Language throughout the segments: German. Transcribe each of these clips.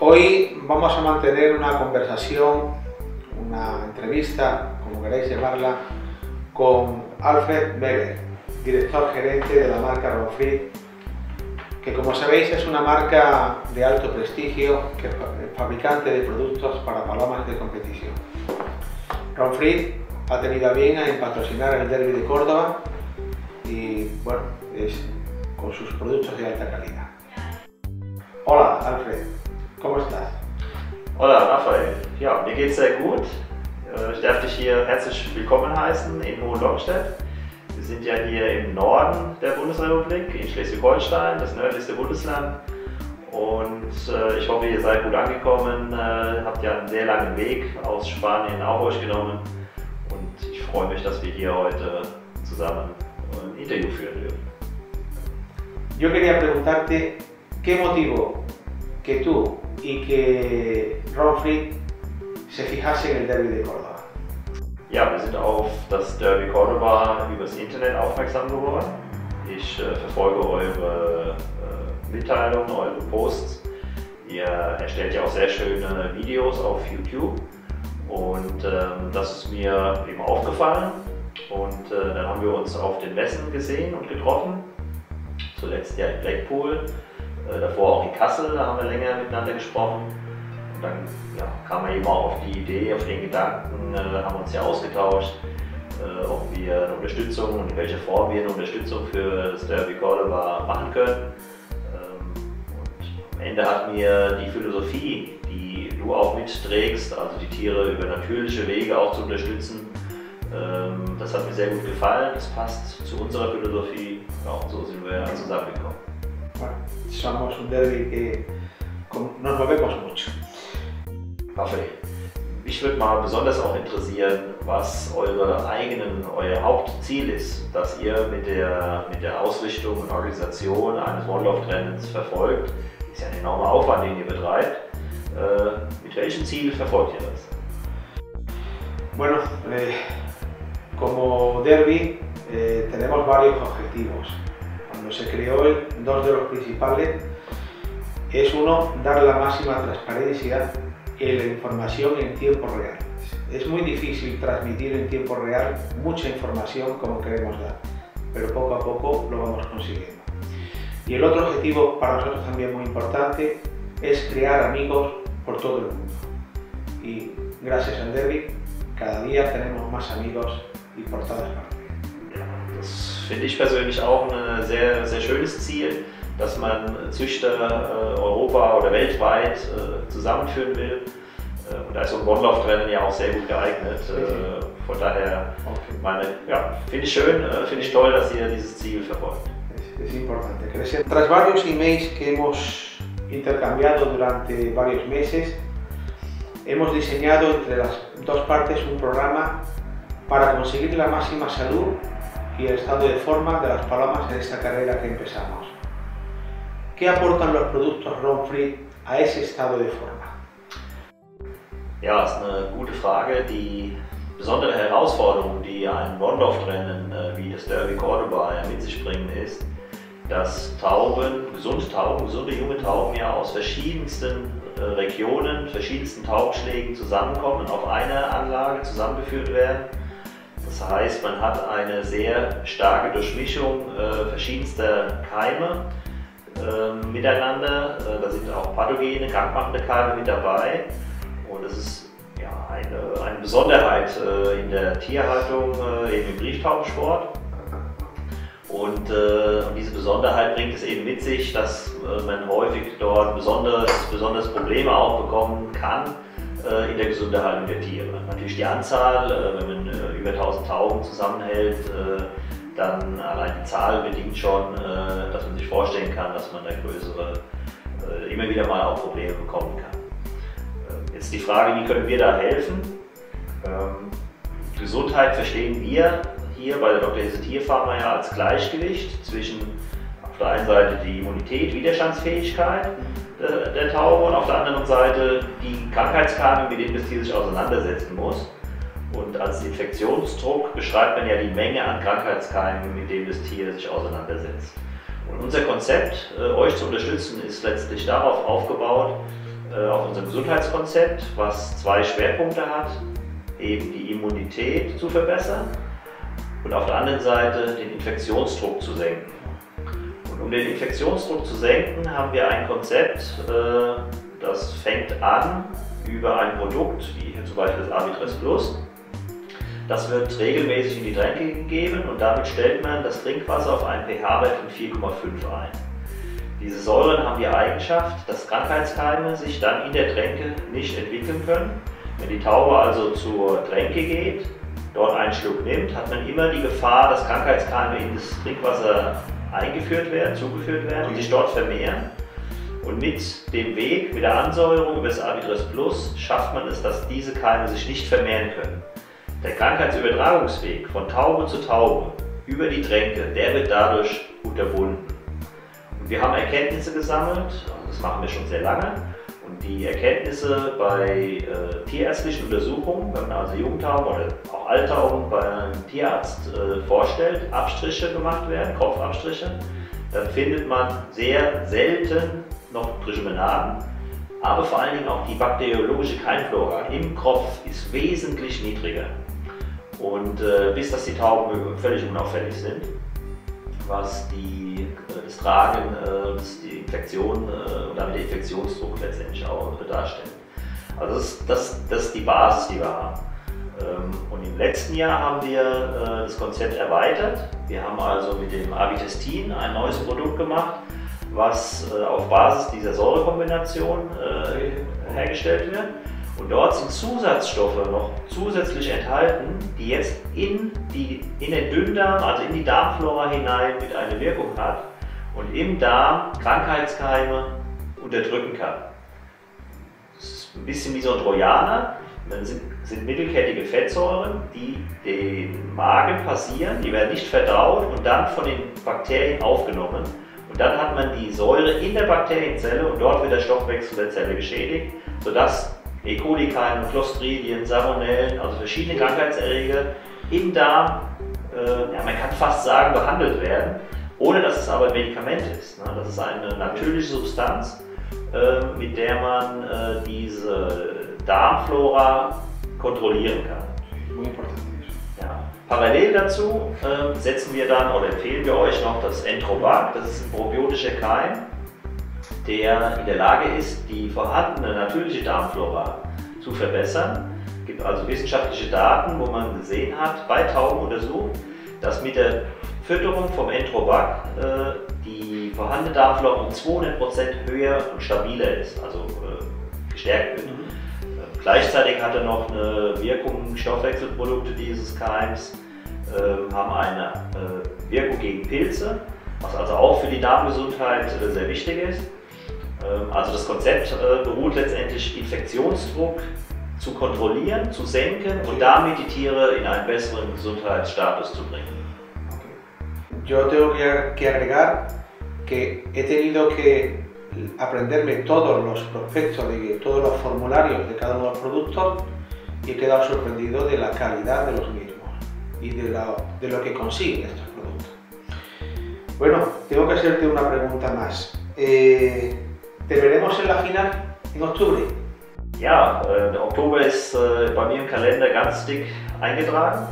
Hoy vamos a mantener una conversación, una entrevista, como queréis llamarla, con Alfred Weger, director gerente de la marca Ronfrid, que como sabéis es una marca de alto prestigio, que es fabricante de productos para palomas de competición. Ronfrid ha tenido a bien en patrocinar el Derby de Córdoba y bueno, es con sus productos de alta calidad. Hola Alfred, ¿cómo estás? Hola Raphael, ja, mir geht's sehr gut. Ich darf dich hier herzlich willkommen heißen in Hohenlockstedt. Wir sind ja hier im Norden der Bundesrepublik, in Schleswig-Holstein, das nördlichste Bundesland. Und ich hoffe, ihr seid gut angekommen, habt ja einen sehr langen Weg aus Spanien auf euch genommen. Und ich freue mich, dass wir hier heute zusammen ein Interview führen dürfen. Yo quería preguntarte qué motivó que tú y que Ronfrid se fijase en el Derby de Córdoba. Ja, wir sind auf das Derby Córdoba übers Internet aufmerksam geworden. Ich verfolge eure Mitteilungen, eure Posts. Ihr erstellt ja auch sehr schöne Videos auf YouTube und das ist mir eben aufgefallen. Und dann haben wir uns auf den Messen gesehen und getroffen. Zuletzt ja in Blackpool, davor auch in Kassel, da haben wir länger miteinander gesprochen. Und dann kam er eben auch auf die Idee, auf den Gedanken, haben uns ja ausgetauscht, ob wir eine Unterstützung und in welcher Form wir eine Unterstützung für das Derby Córdoba machen können. Und am Ende hat mir die Philosophie, die du auch mitträgst, also die Tiere über natürliche Wege auch zu unterstützen, das hat mir sehr gut gefallen, das passt zu unserer Philosophie, auch so sind wir zusammengekommen. Bueno, somos un derby que nos movemos mucho. Raphael, mich würde mal besonders auch interessieren, was euer Hauptziel ist, das ihr mit der Ausrichtung und Organisation eines One-Love-Rennens verfolgt. Das ist ja ein enormer Aufwand, den ihr betreibt. Mit welchem Ziel verfolgt ihr das? Bueno, como derby tenemos varios objetivos. Cuando se creó, dos de los principales es uno, dar la máxima transparencia en la información en tiempo real. Es muy difícil transmitir en tiempo real mucha información como queremos dar, pero poco a poco lo vamos consiguiendo. Y el otro objetivo para nosotros también muy importante es crear amigos por todo el mundo. Y gracias al derby cada día tenemos más amigos y por todas partes. Das finde ich persönlich auch ein sehr, sehr schönes Ziel, dass man Züchter Europa oder weltweit zusammenführen will. Und da ist so ein One-Love-Rennen ja auch sehr gut geeignet. Von daher finde ich schön, finde ich toll, dass ihr dieses Ziel verfolgt. Es importante crecer. Tras varios emails que hemos intercambiado durante varios meses, hemos diseñado entre las dos partes un programa para conseguir la máxima salud y el estado de forma de las palomas en esta carrera que empezamos. ¿Qué aportan los productos Ronfrid a ese estado de forma? Ja, das ist eine gute Frage. Die besondere Herausforderung, die ein One-Love-Rennen wie das Derby Córdoba mit sich bringen, ist, dass gesunde junge Tauben ja aus verschiedensten Regionen, verschiedensten Taubenschlägen zusammenkommen und auf einer Anlage zusammengeführt werden. Das heißt, man hat eine sehr starke Durchmischung verschiedenster Keime miteinander. Da sind auch pathogene, krankmachende Keime mit dabei. Und das ist eine Besonderheit in der Tierhaltung, eben im Brieftaubensport. Und diese Besonderheit bringt es eben mit sich, dass man häufig dort besonders Probleme auch bekommen kann in der Gesunderhaltung der Tiere. Natürlich die Anzahl, wenn man über 1000 Tauben zusammenhält, dann allein die Zahl bedingt schon, dass man sich vorstellen kann, dass man da immer wieder mal auch Probleme bekommen kann. Jetzt die Frage, wie können wir da helfen? Gesundheit verstehen wir hier bei der Dr. Hesse Tierpharma ja als Gleichgewicht zwischen auf der einen Seite die Immunität, Widerstandsfähigkeit der Taube und auf der anderen Seite die Krankheitskeime, mit denen das Tier sich auseinandersetzen muss. Und als Infektionsdruck beschreibt man ja die Menge an Krankheitskeimen, mit denen das Tier sich auseinandersetzt. Und unser Konzept, euch zu unterstützen, ist letztlich darauf aufgebaut, auf unser Gesundheitskonzept, was zwei Schwerpunkte hat, eben die Immunität zu verbessern und auf der anderen Seite den Infektionsdruck zu senken. Und um den Infektionsdruck zu senken, haben wir ein Konzept, das fängt an über ein Produkt, wie hier zum Beispiel das Avitres Plus. Das wird regelmäßig in die Tränke gegeben und damit stellt man das Trinkwasser auf einen pH-Wert von 4,5 ein. Diese Säuren haben die Eigenschaft, dass Krankheitskeime sich dann in der Tränke nicht entwickeln können. Wenn die Taube also zur Tränke geht, dort einen Schluck nimmt, hat man immer die Gefahr, dass Krankheitskeime in das Trinkwasser zugeführt werden und sich dort vermehren. Und mit dem Weg, mit der Ansäuerung über das Avitres Plus schafft man es, dass diese Keime sich nicht vermehren können. Der Krankheitsübertragungsweg von Taube zu Taube über die Tränke, der wird dadurch unterbunden. Und wir haben Erkenntnisse gesammelt, das machen wir schon sehr lange, und die Erkenntnisse bei tierärztlichen Untersuchungen, wenn man also Jungtauben oder auch Alttauben bei einem Tierarzt vorstellt, Abstriche gemacht werden, Kopfabstriche, dann findet man sehr selten noch Trichomonaden, aber vor allen Dingen auch die bakteriologische Keimflora im Kopf ist wesentlich niedriger. Und bis dass die Tauben völlig unauffällig sind, was das Tragen, die Infektion und damit der Infektionsdruck letztendlich auch darstellt. Also das ist die Basis, die wir haben. Und im letzten Jahr haben wir das Konzept erweitert. Wir haben also mit dem Avitestin ein neues Produkt gemacht, was auf Basis dieser Säurekombination hergestellt wird. Und dort sind Zusatzstoffe noch zusätzlich enthalten, die jetzt in den Dünndarm, also in die Darmflora hinein mit einer Wirkung hat und im Darm Krankheitskeime unterdrücken kann. Das ist ein bisschen wie so ein Trojaner. Das sind mittelkettige Fettsäuren, die den Magen passieren, die werden nicht verdaut und dann von den Bakterien aufgenommen. Und dann hat man die Säure in der Bakterienzelle und dort wird der Stoffwechsel der Zelle geschädigt, sodass E. coli-Keime, Clostridien, Salmonellen, also verschiedene Krankheitserreger im Darm, man kann fast sagen, behandelt werden, ohne dass es aber ein Medikament ist. Das ist eine natürliche Substanz, mit der man diese Darmflora kontrollieren kann. Ja. Parallel dazu setzen wir dann oder empfehlen wir euch noch das Enterobac, das ist ein probiotischer Keim, der in der Lage ist, die vorhandene natürliche Darmflora zu verbessern. Es gibt also wissenschaftliche Daten, wo man gesehen hat, bei Tauben untersucht, dass mit der Fütterung vom Enterobac die vorhandene Darmflora um 200% höher und stabiler ist, also gestärkt wird. Gleichzeitig hat er noch eine Wirkung, Stoffwechselprodukte dieses Keims haben eine Wirkung gegen Pilze, was also auch für die Darmgesundheit sehr wichtig ist. Also das Konzept beruht letztendlich, Infektionsdruck zu kontrollieren, zu senken und damit die Tiere in einen besseren Gesundheitsstatus zu bringen. Yo tengo que agregar que he tenido que aprenderme todos los prospectos de todos los formularios de cada uno de los productos y he quedado sorprendido de la calidad de los mismos y de lo que consiguen estos productos. Bueno, tengo que hacerte una pregunta más. ¿Te veremos en la final en octubre? Ja, der Oktober ist bei mir im Kalender ganz dick eingetragen.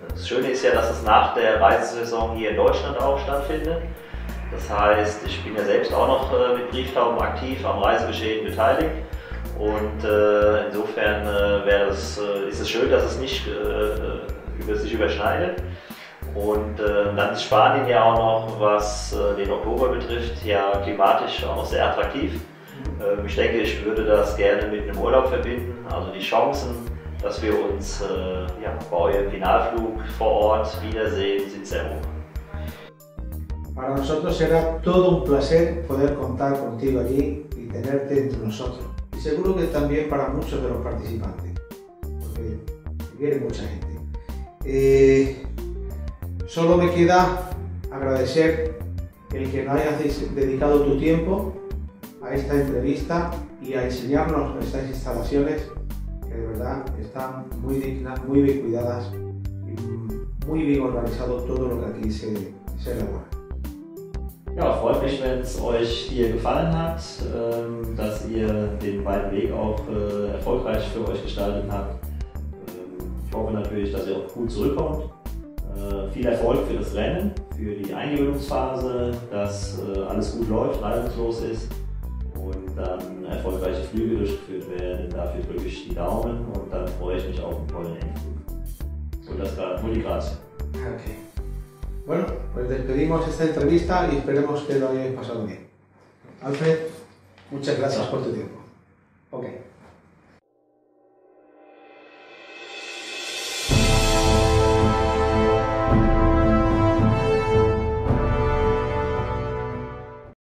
Das Schöne ist ja, dass es nach der Reisesaison hier in Deutschland auch stattfindet. Das heißt, ich bin ja selbst auch noch mit Brieftauben aktiv am Reisegeschehen beteiligt und insofern ist es schön, dass es nicht sich überschneidet. Und dann ist Spanien ja auch noch, was den Oktober betrifft, ja klimatisch auch noch sehr attraktiv. Ich denke, ich würde das gerne mit einem Urlaub verbinden. Also die Chancen, dass wir uns bei eurem Finalflug vor Ort wiedersehen, sind sehr hoch. Para nosotros será todo un placer poder contar contigo allí y tenerte entre nosotros. Y seguro que también para muchos de los participantes, porque viene mucha gente. Solo me queda agradecer el que nos hayas dedicado tu tiempo a esta entrevista y a enseñarnos estas instalaciones que de verdad están muy dignas, muy bien cuidadas y muy bien organizado todo lo que aquí se elabora. Ja, freut mich, wenn es euch hier gefallen hat, dass ihr den weiten Weg auch erfolgreich für euch gestaltet habt. Ich hoffe natürlich, dass ihr auch gut zurückkommt. Viel Erfolg für das Rennen, für die Eingewöhnungsphase, dass alles gut läuft, reibungslos ist und dann erfolgreiche Flüge durchgeführt werden. Dafür drücke ich die Daumen und dann freue ich mich auf einen tollen Endflug. Und das gerade nur die Grazie. Okay. Bueno, pues despedimos esta entrevista y esperemos que lo hayáis pasado bien. Alfred, muchas gracias por tu tiempo. Ok.